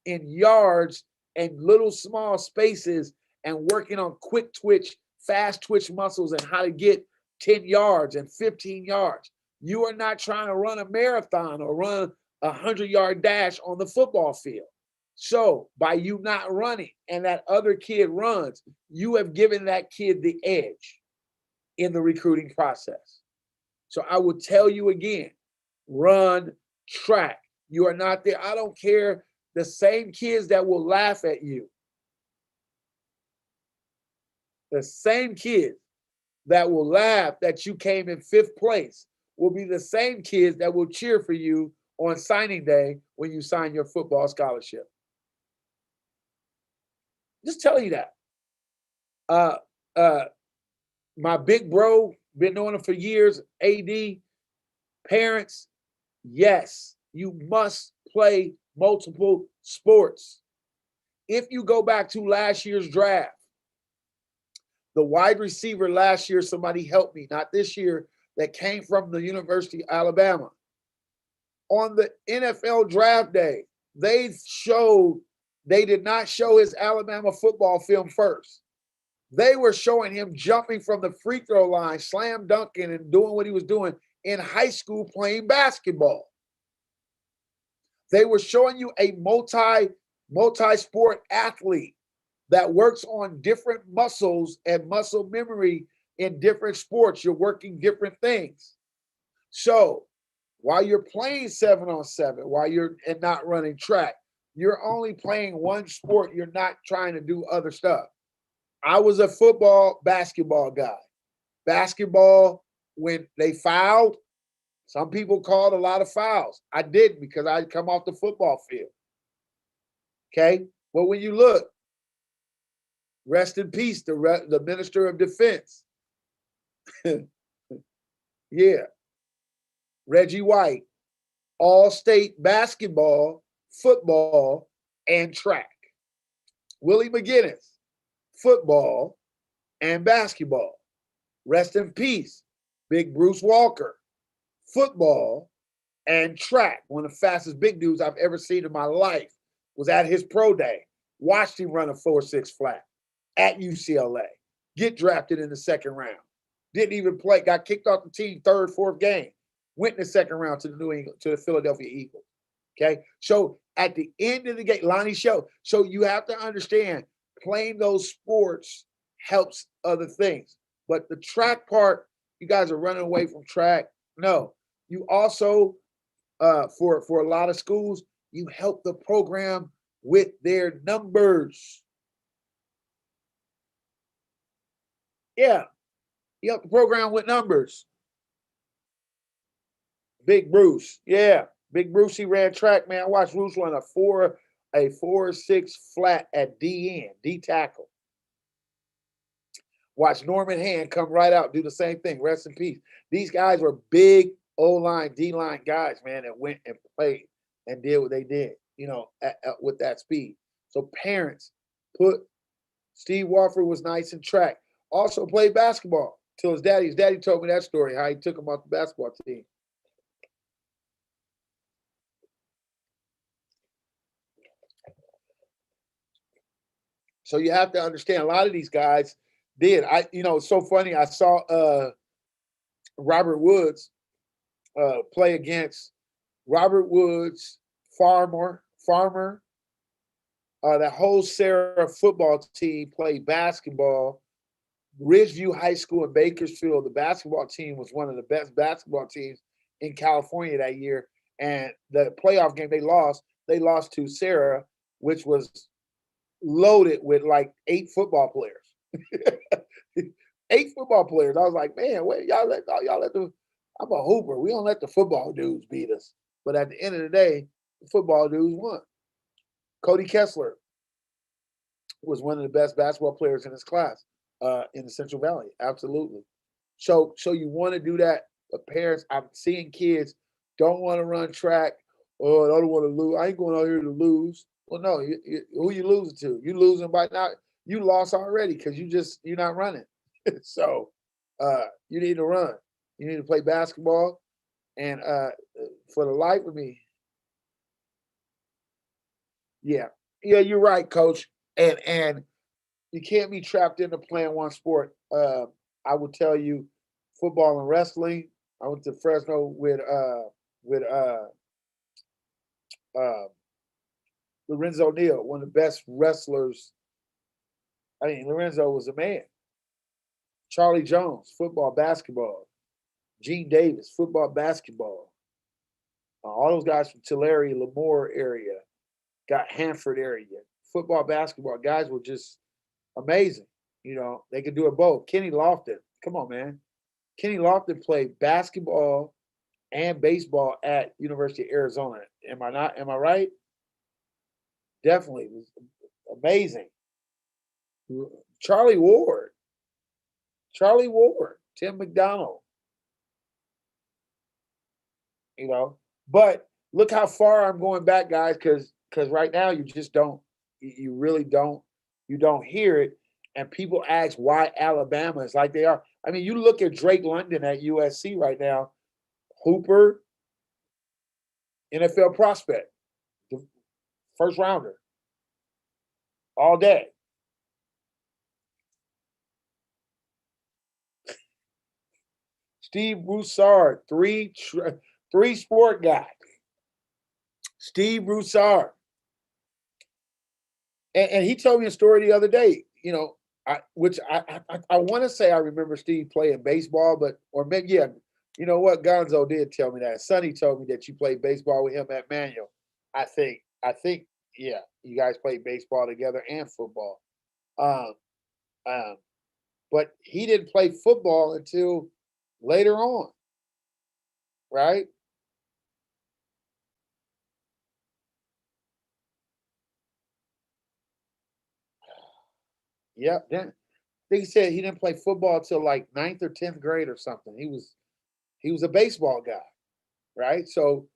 in yards and little small spaces and working on quick twitch, fast twitch muscles and how to get 10 yards and 15 yards. You are not trying to run a marathon or run a 100-yard dash on the football field. So by you not running and that other kid runs, you have given that kid the edge in the recruiting process. So I will tell you again, run track. You are not there. I don't care. The same kids that will laugh at you, the same kids that will laugh that you came in 5th place will be the same kids that will cheer for you on signing day when you sign your football scholarship. Just telling you that. Uh, uh, my big bro, been knowing him for years, AD, parents, yes, you must play multiple sports. If you go back to last year's draft, the wide receiver last year, somebody helped me, not this year, that came from the University of Alabama. On the NFL draft day, they did not show his Alabama football film first. They were showing him jumping from the free throw line, slam dunking, and doing what he was doing in high school playing basketball. They were showing you a multi-sport athlete that works on different muscles and muscle memory in different sports. You're working different things. So while you're playing 7-on-7, while you're and not running track, you're only playing one sport. You're not trying to do other stuff. I was a basketball guy. Basketball, when they fouled, some people called a lot of fouls. I didn't because I'd come off the football field. Okay? Well, when you look, rest in peace, the Minister of Defense. Yeah. Reggie White, all-state basketball, football, and track. Willie McGinnis, football and basketball. Rest in peace, Big Bruce Walker, football and track. One of the fastest big dudes I've ever seen in my life was at his pro day. Watched him run a 4.6 flat at UCLA. Get drafted in the 2nd round. Didn't even play. Got kicked off the team 3rd, 4th game. Went in the 2nd round to the Philadelphia Eagles. Okay. So at the end of the game, Lonnie Show. So you have to understand, playing those sports helps other things. But the track part, you guys are running away from track. No, you also, for a lot of schools, you help the program with their numbers. Yeah, you help the program with numbers. Big Bruce, yeah, Big Bruce. He ran track, man. I watched Bruce run a 4.6 flat at D tackle. Watch Norman Hand come right out, do the same thing. Rest in peace. These guys were big O-line, D-line guys, man, that went and played and did what they did, with that speed. So parents, Steve Wofford was nice in track. Also played basketball till his daddy. His daddy told me that story, how he took him off the basketball team. So you have to understand a lot of these guys did. It's so funny. I saw Robert Woods play against Robert Woods, Farmer. The whole Sarah football team played basketball. Ridgeview High School in Bakersfield, the basketball team was one of the best basketball teams in California that year. And the playoff game they lost. They lost to Sarah, which was loaded with like 8 football players. 8 football players. I was like, man, wait, y'all let the I'm a hooper. We don't let the football dudes beat us. But at the end of the day, the football dudes won. Cody Kessler was one of the best basketball players in his class in the Central Valley. Absolutely. So you want to do that. But parents, I'm seeing kids don't want to run track. Oh, I don't want to lose. I ain't going out here to lose. Well, no, who you losing to? You losing by not. You lost already because you're not running. So you need to run. You need to play basketball. And for the life of me, yeah, yeah, you're right, coach. And you can't be trapped into playing one sport. I would tell you, football and wrestling. I went to Fresno with uh, Lorenzo Neal, one of the best wrestlers. I mean, Lorenzo was a man. Charlie Jones, football, basketball. Gene Davis, football, basketball. All those guys from Tulare, Lemoore area, got Hanford area, football, basketball. Guys were just amazing. They could do it both. Kenny Lofton, come on, man. Kenny Lofton played basketball and baseball at University of Arizona. Am I not? Am I right? Definitely, it was amazing. Charlie Ward, Tim McDonald. You know, but look how far I'm going back, guys, because right now you just don't, you really don't, you don't hear it, and people ask why Alabama is like they are. I mean, you look at Drake London at USC right now, Hooper, NFL prospect, the first rounder, all day. Steve Broussard, three sport guy. Steve Broussard, and he told me a story the other day. I want to say I remember Steve playing baseball, but or maybe yeah, you know what? Gonzo did tell me that. Sonny told me that you played baseball with him at Manual. I think yeah, you guys played baseball together and football. Um, um, but he didn't play football until later on, right? Yeah. Then I think he said he didn't play football till like ninth or 10th grade or something. He was a baseball guy, right? So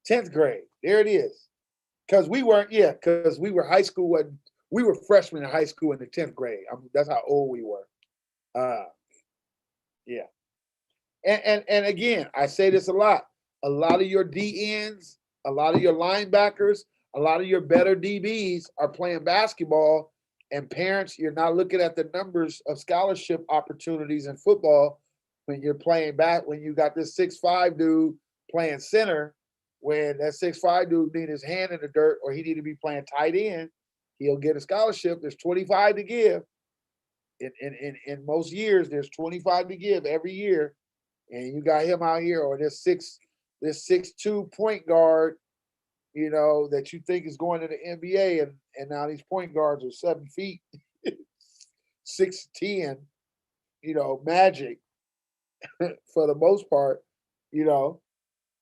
10th grade, there it is. Because we weren't, yeah, because we were high school when we were freshmen in high school in the 10th grade. That's how old we were. Uh, yeah. And again, I say this a lot. A lot of your DNs, a lot of your linebackers, a lot of your better DBs are playing basketball. And parents, you're not looking at the numbers of scholarship opportunities in football when you're playing back, when you got this 6'5" dude playing center, when that 6'5" dude need his hand in the dirt or he need to be playing tight end, he'll get a scholarship. There's 25 to give. In most years, there's 25 to give every year, and you got him out here, or this 6'2" point guard, that you think is going to the NBA, and now these point guards are 7 feet, 6'10", magic for the most part, you know,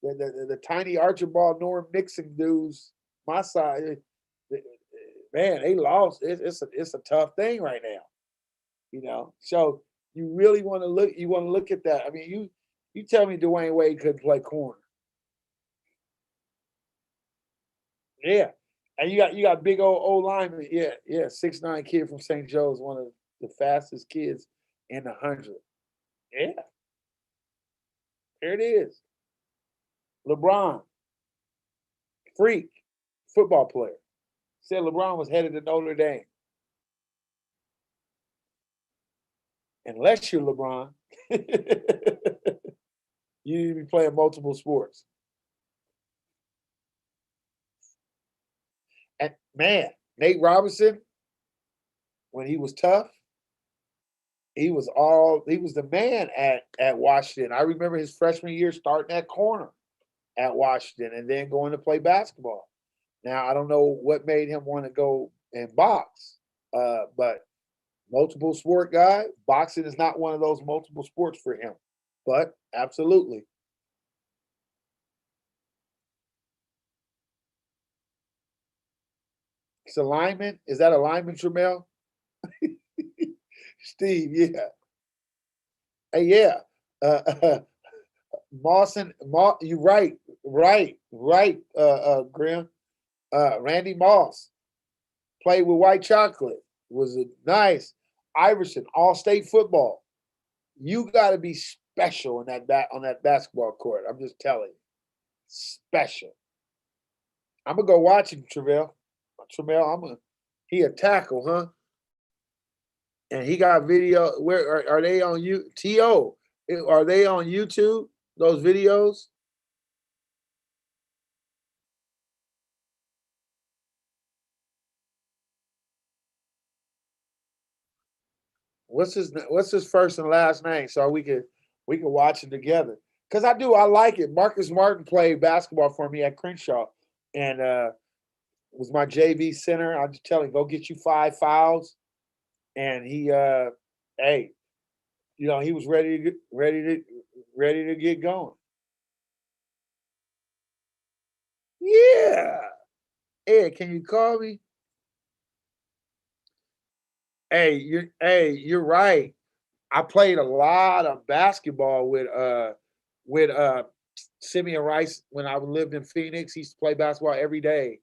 the tiny Archibald Norm Nixon dudes, my side, man, they lost. It's a tough thing right now. So you really want to look. You want to look at that. I mean, you tell me Dwayne Wade couldn't play corner. Yeah, and you got big old lineman. Yeah, yeah, 6'9" kid from St. Joe's, one of the fastest kids in the 100. Yeah, there it is. LeBron, freak, football player. Said LeBron was headed to Notre Dame. Unless you're LeBron, you need to be playing multiple sports. And man, Nate Robinson, when he was tough, he was the man at Washington. I remember his freshman year starting at corner at Washington and then going to play basketball. Now I don't know what made him want to go and box, but multiple sport guy, boxing is not one of those multiple sports for him. But absolutely, it's a lineman. Is that a lineman, Tramel? Steve, yeah, hey, yeah. Mawson, you right, Grim. Randy Moss played with White Chocolate. Was a nice Iverson, all state football. You got to be special in on that basketball court. I'm just telling you, special. I'm gonna go watch him, Travell. Travell, he a tackle, huh? And he got video. Where are they on you? To are they on YouTube? Those videos. What's his first and last name so we can watch it together? Because I like it. Marcus Martin played basketball for me at Crenshaw, and was my JV center. I just tell him go get you 5 fouls, and hey, he was ready to get going. Yeah, Ed, can you call me? You're right. I played a lot of basketball with Simeon Rice when I lived in Phoenix. He used to play basketball every day.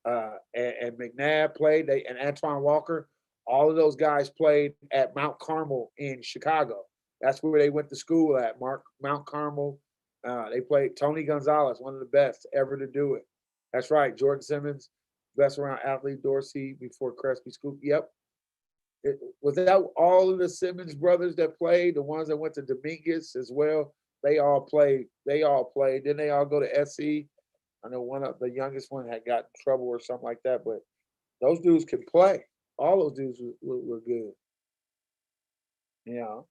And McNabb played, and Antoine Walker. All of those guys played at Mount Carmel in Chicago. That's where they went to school at Mount Carmel. They played Tony Gonzalez, one of the best ever to do it. That's right, Jordan Simmons, best around athlete Dorsey before Crespi Scoop. Yep, without all of the Simmons brothers that played, the ones that went to Dominguez as well, they all played. They all played. Then they all go to SC. I know one of the youngest one had got in trouble or something like that, but those dudes can play. All those dudes were good. You know,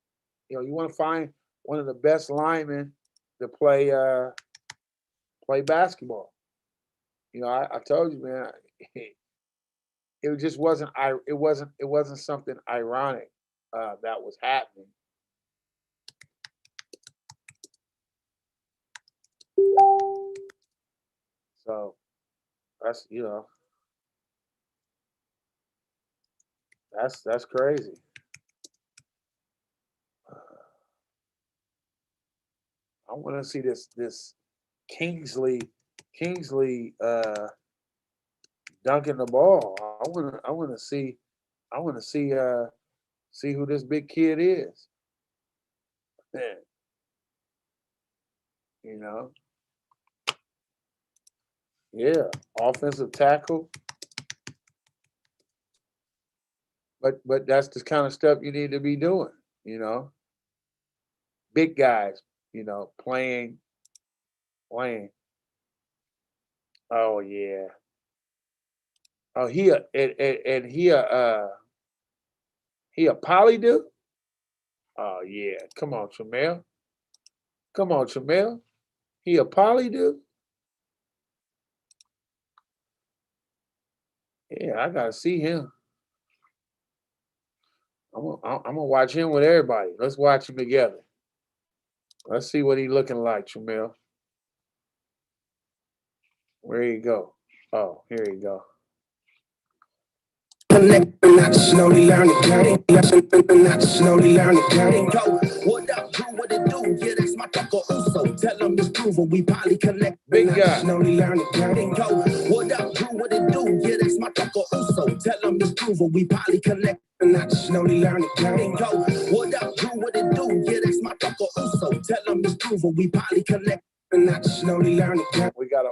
you want to find one of the best linemen to play basketball. I told you, man, it just wasn't. It wasn't something ironic that was happening. So that's that's crazy. I want to see this Kingsley Kingsley dunking the ball. I want to see who this big kid is. Man, you know, yeah, offensive tackle. But that's the kind of stuff you need to be doing. You know, big guys. Playing. Oh yeah. Oh and he a poly dude. Oh yeah. Come on, Tramel. Come on, Tramel. He a poly dude. Yeah, I gotta see him. I'm gonna watch him with everybody. Let's watch him together. Let's see what he looking like, Tramel. Where you go? Oh, here you go. I slowly learn the game. I slowly learn the game. Yo, what up, Drew? What it do? Yeah, that's my Uncle Uso. Tell them it's proven we probably connect. Big guy. Slowly learn the game. Yo, what up, Drew? What it do? Yeah, that's my Uncle Uso. Tell them it's proven we probably connect. And I slowly learn the game. Yo, what up, Drew? What it do? Yeah, that's my Uncle Uso. Tell them it's proven we probably connect. And I slowly learn the game. We gotta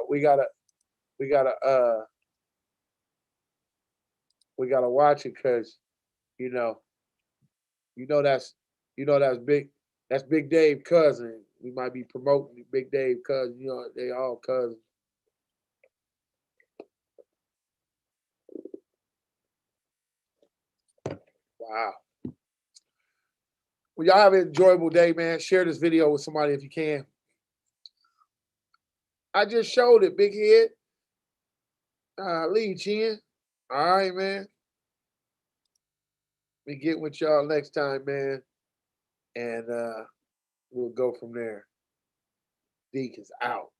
watch it because you know, that's You know, that's big. That's Big Dave cousin. We might be promoting Big Dave cousin. You know, they all cousins. Wow. Well, y'all have an enjoyable day, man. Share this video with somebody if you can. I just showed it, big head. Leave, Chin. All right, man. We get with y'all next time, man. And we'll go from there. Deke is out.